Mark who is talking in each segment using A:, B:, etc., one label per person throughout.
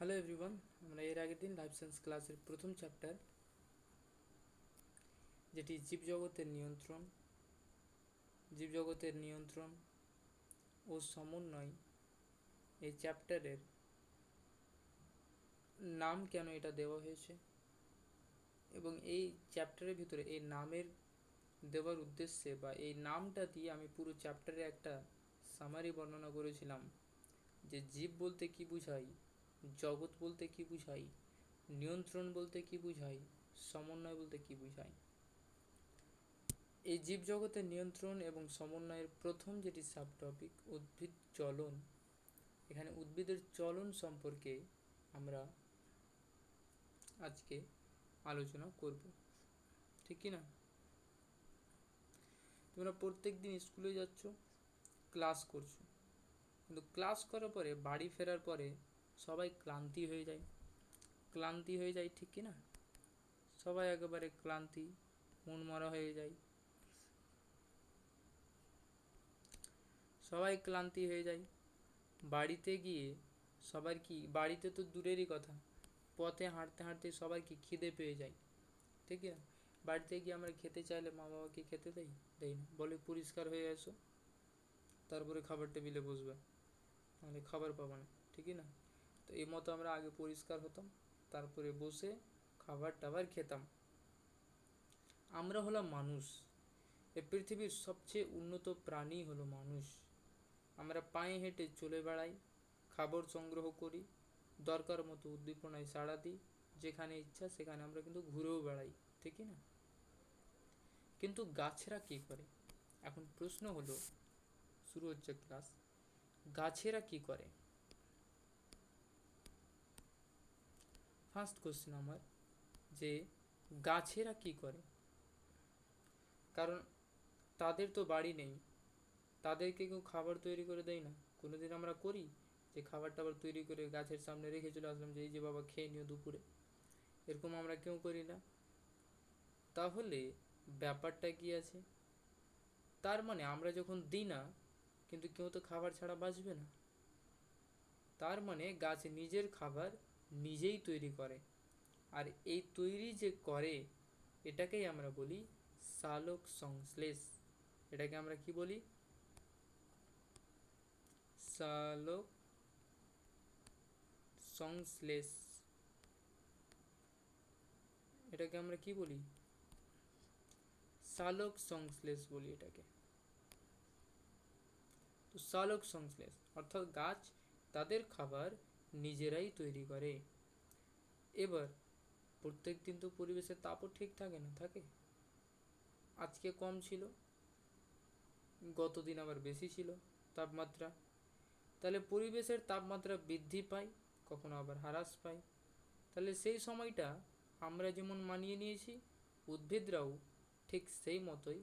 A: Hello everyone, আমরা এর আগের দিন লাইফ সায়েন্স ক্লাসের প্রথম চ্যাপ্টার, যেটি জীবজগতের নিয়ন্ত্রণ ও সমন্বয়, এই চ্যাপ্টারের নাম কেন এটা দেওয়া হয়েছে এবং এই চ্যাপ্টারের ভিতরে এই নামের দেওয়ার উদ্দেশ্যে বা এই নামটা দিয়ে আমি পুরো চ্যাপ্টারে একটা সামারি বর্ণনা করেছিলাম যে জীব বলতে কি বুঝাই, জগৎ বলতে কি বুঝাই, নিয়ন্ত্রণ বলতে কি বুঝাই, সমন্বয় বলতে কি বুঝাই। এই জীবজগতের নিয়ন্ত্রণ এবং সমন্বয়ের প্রথম যেটি সাব টপিক উদ্ভিদ চলন, এখানে উদ্ভিদের চলন সম্পর্কে আমরা আজকে আলোচনা করব, ঠিক কি না? তোমরা প্রত্যেক দিন স্কুলে যাচ্ছ, ক্লাস করছো, কিন্তু ক্লাস করার পরে বাড়ি ফেরার পরে সবাই ক্লান্তি হয়ে যায়, ঠিক কি না? সবাই একেবারে ক্লান্তি, মন মরা হয়ে যায়, বাড়িতে গিয়ে সবার কি, বাড়িতে তো দূরেরই কথা, পথে হাঁটতে হাঁটতে সবার কি খিদে পেয়ে যায়, ঠিক না? বাড়িতে গিয়ে আমরা খেতে চাইলে মা বাবা কি খেতে দেয় না, বলে পরিষ্কার হয়ে আসো, তারপরে খাবার টেবিলে বসবে, নাহলে খাবার পাবো না, ঠিকই না? তো এই মতো আমরা আগে পরিষ্কার হতাম, তারপরে বসে খাবার টাবার খেতাম। আমরা হলাম মানুষ, এই পৃথিবীর সবচেয়ে উন্নত প্রাণী হলো মানুষ। আমরা পায়ে হেঁটে চলে বেড়াই, খাবার সংগ্রহ করি, দরকার মতো উদ্দীপনায় সাড়া দিই, যেখানে ইচ্ছা সেখানে আমরা কিন্তু ঘুরেও বেড়াই, ঠিকই না? কিন্তু গাছেরা কি করে? এখন প্রশ্ন হলো, শুরু হচ্ছে ক্লাস, গাছেরা কি করে? ফার্স্ট কোশ্চেন আমার, যে গাছেরা কি করে? কারণ তাদের তো বাড়ি নেই, তাদেরকে কেউ খাবার তৈরি করে দেয় না। কোনোদিন আমরা করি যে খাবার টাবার তৈরি করে গাছের সামনে রেখে চলে আসলাম যে এই যে বাবা খেয়ে নিও দুপুরে, এরকম আমরা কেউ করি না। তাহলে ব্যাপারটা কি আছে? তার মানে আমরা যখন দিই না, কিন্তু কেউ তো খাবার ছাড়া বাঁচবে না। তার মানে গাছ নিজের খাবার নিজেই তৈরি করে, আর এই তৈরি যে করে এটাকেই আমরা বলি সালোক সংশ্লেষ। এটাকে আমরা কি বলি? সালোক সংশ্লেষ। এটাকে আমরা কি বলি? সালোক সংশ্লেষ বলি এটাকে। তো সালোক সংশ্লেষ অর্থাৎ গাছ তাদের খাবার নিজেরাই তৈরি করে। এবার প্রত্যেক দিন তো পরিবেশের তাপও ঠিক থাকে না, থাকে। আজকে কম ছিল, গতদিন আবার বেশি ছিল তাপমাত্রা। তাহলে পরিবেশের তাপমাত্রা বৃদ্ধি পায়, কখনো আবার হ্রাস পায়। তাহলে সেই সময়টা আমরা যেমন মানিয়ে নিয়েছি, উদ্ভিদরাও ঠিক সেই মতোই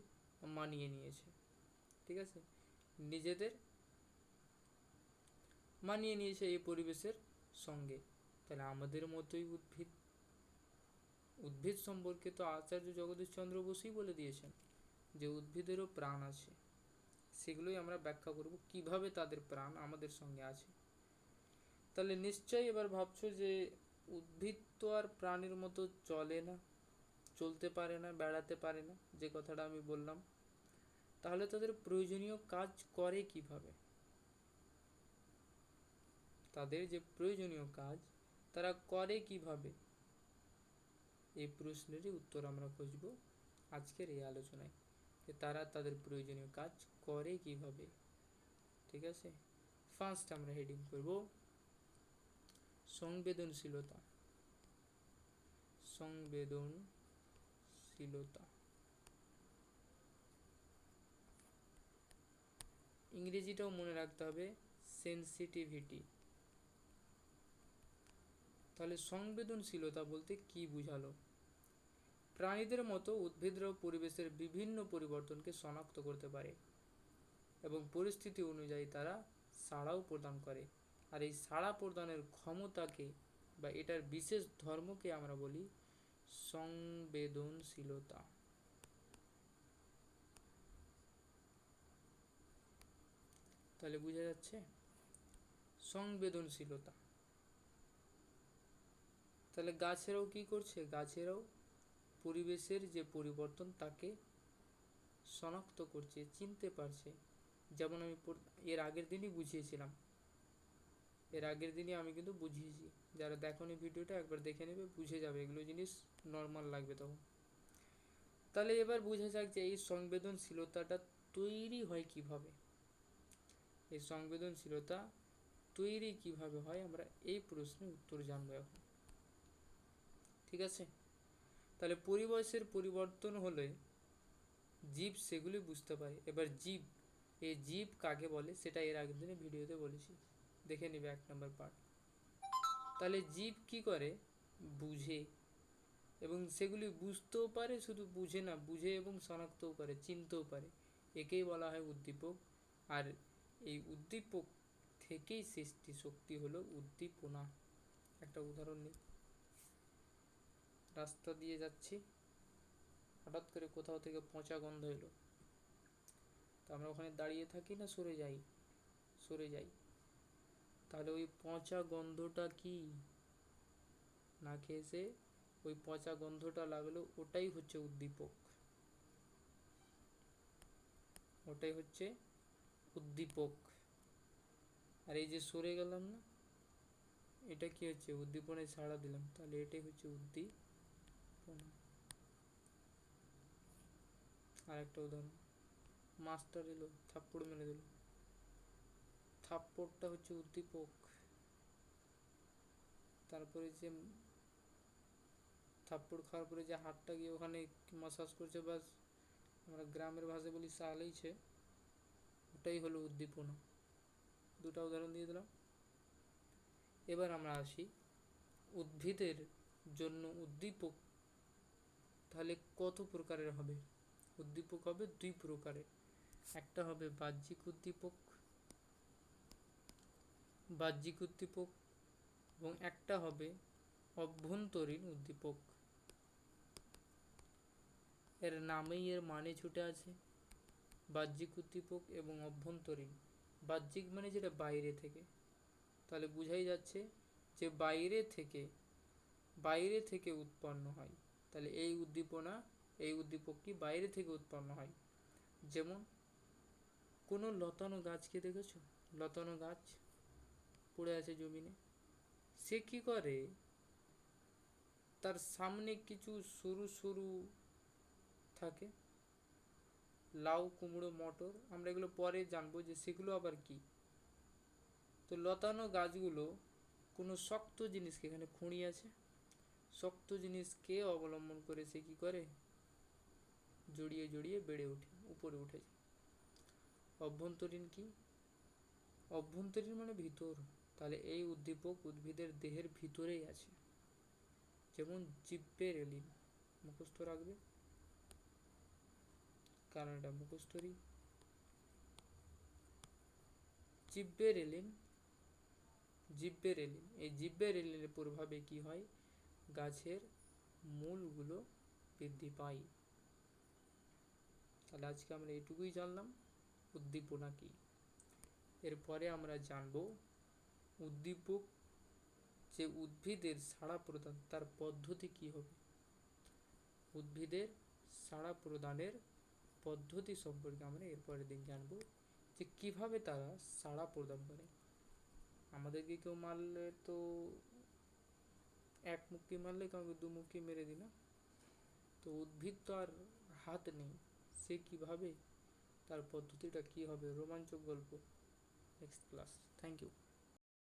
A: মানিয়ে নিয়েছে, ঠিক আছে? নিজেদের মানিয়ে নিয়েছে এই পরিবেশের সঙ্গে। তাহলে আমাদের মতোই উদ্ভিদ। উদ্ভিদ সম্পর্কে তো আচার্য জগদীশচন্দ্র বসুই বলে দিয়েছেন যে উদ্ভিদেরও প্রাণ আছে। সেগুলোই আমরা ব্যাখ্যা করব কিভাবে তাদের প্রাণ আমাদের সঙ্গে আছে। তাহলে নিশ্চয়ই এবার ভাবছো যে উদ্ভিদ তো আর প্রাণীর মতো চলে না, চলতে পারে না, বেড়াতে পারে না, যে কথাটা আমি বললাম। তাহলে তাদের প্রয়োজনীয় কাজ করে কিভাবে? তাদের যে প্রয়োজনীয় কাজ তারা করে কিভাবে? এই প্রশ্নেরই উত্তর আমরা খুঁজব আজকের এই আলোচনায়, যে তারা তাদের প্রয়োজনীয় কাজ করে কিভাবে, ঠিক আছে? ফার্স্ট আমরা হেডিং করব সংবেদনশীলতা। সংবেদনশীলতা ইংরেজিটাও মনে রাখতে হবে, সেন্সিটিভিটি। তাহলে সংবেদনশীলতা বলতে কি বুঝালো? প্রাণীদের মতো উদ্ভিদরাও পরিবেশের বিভিন্ন পরিবর্তনকে শনাক্ত করতে পারে এবং পরিস্থিতি অনুযায়ী তারা সাড়াও প্রদান করে। আর এই সাড়া প্রদানের ক্ষমতাকে বা এটার বিশেষ ধর্মকে আমরা বলি সংবেদনশীলতা। তাহলে বোঝা যাচ্ছে সংবেদনশীলতা। তাহলে গাছেরাও কি করছে, গাছেরাও পরিবেশের যে পরিবর্তন তাকে শনাক্ত করছে, চিনতে পারছে। যেমন আমি এর আগের দিনই বুঝিয়েছিলাম, আমি কিন্তু বুঝিয়েছি। যারা দেখোনি ভিডিওটা একবার দেখে নেবে, বুঝে যাবে, এগুলো জিনিস নর্মাল লাগবে তখন। তাহলে এবার বোঝা যাক যে এই সংবেদনশীলতাটা তৈরি হয় কিভাবে। এই সংবেদনশীলতা তৈরি কিভাবে হয় আমরা এই প্রশ্নের উত্তর জানবো এখন। ঠিক আছে, তাহলে পরিবেশের পরিবর্তন হলে জীব সেগুলি বুঝতে পারে। এবার জীব, এই জীব কাকে বলে সেটা এর আগের দিনে ভিডিওতে বলেছি, দেখে নিবে 1 নম্বর পার্ট। তাহলে জীব কি করে, বুঝে, এবং সেগুলি বুঝতেও পারে, শুধু বুঝে না, বুঝে এবং শনাক্তও করে, চিনতেও পারে। একেই বলা হয় উদ্দীপক। আর এই উদ্দীপক থেকেই সৃষ্টি শক্তি হলো উদ্দীপনা। একটা উদাহরণ নিই। রাস্তা দিয়ে যাচ্ছি, হঠাৎ করে কোথাও থেকে পচা গন্ধ এলো, তো আমরা ওখানে দাঁড়িয়ে থাকি না সরে যাই? সরে যাই। তাহলে ওই পচা গন্ধটা কি, নাকে এসে ওই পচা গন্ধটা লাগলো, ওটাই হচ্ছে উদ্দীপক, ওটাই হচ্ছে উদ্দীপক। আর এই যে সরে গেলাম না, এটা কি হচ্ছে, উদ্দীপনায় সাড়া দিলাম, তাহলে এটাই হচ্ছে উদ্দীপনা। আর একটা উদাহরণ, মাস্টার এলো, থাপ্পড় মেরে দিল, থাপ্পড়টা হচ্ছে উদ্দীপক। তারপরে যে থাপ্পড় খাওয়ার পরে যে হাতটা গিয়ে ওখানে মাসাজ করছে, বাস আমরা গ্রামের ভাষায় বলি সালেইছে, ওটাই হলো উদ্দীপনা। দুটো উদাহরণ দিয়ে দিলাম। এবার আমরা আসি উদ্ভিদের জন্য উদ্দীপক তাহলে কত প্রকারের হবে। উদ্দীপক হবে 2 প্রকারের, একটা হবে বাহ্যিক উদ্দীপক, এবং একটা হবে অভ্যন্তরীণ উদ্দীপক। এর নামেই এর মানে ছুটে আছে, বাহ্যিক উদ্দীপক এবং অভ্যন্তরীণ। বাহ্যিক মানে যেটা বাইরে থেকে, তাহলে বুঝাই যাচ্ছে যে বাইরে থেকে উৎপন্ন হয়। তাহলে এই উদ্দীপকটি বাইরে থেকে উৎপন্ন হয়। যেমন কোনো লতানো গাছকে দেখেছো, লতানো গাছ পড়ে আছে জমিনে, সে কি করে, তার সামনে কিছু সরু সরু থাকে, লাউ, কুমড়ো, মটর, আমরা এগুলো পরে জানবো যে সেগুলো আবার কি। তো লতানো গাছগুলো কোনো শক্ত জিনিসকে, এখানে খুঁড়ি আছে, শক্ত জিনিসকে অবলম্বন করে সে কি করে, জড়িয়ে জড়িয়ে বেড়ে ওঠে, উপরে উঠে যায়। অভ্যন্তরীণ কি, অভ্যন্তরীণ মানে ভিতর। তাহলে এই উদ্দীপক উদ্ভিদের দেহের ভিতরেই আছে। যেমন জিব্বেরেলিন, মুখস্থ রাখবে কারণ এটা মুখস্থরই। জিব্বেরেলিন, এই জিব্বেরেলিনের প্রভাবে কি হয়, গাছের মূলগুলো বৃদ্ধি পায়। তাহলে আজকে আমরা এটুকুই জানলাম উদ্দীপনা কি। এরপরে আমরা জানব উদ্দীপক যে উদ্ভিদের সাড়া প্রদান তার পদ্ধতি কি হবে। উদ্ভিদের সাড়া প্রদানের পদ্ধতি সম্পর্কে আমরা এরপরের দিন জানব, যে কিভাবে তারা সাড়া প্রদান করে। আমাদেরকে কেউ মারলে তো এক মুক্কি মারলে কাউকে 2 মুক্কি মেরে দিই না, তো উদ্ভিদ তো আর হাত নেই, সে কিভাবে, তার পদ্ধতিটা কি হবে, রোমাঞ্চক গল্প নেক্সট ক্লাস। Thank you.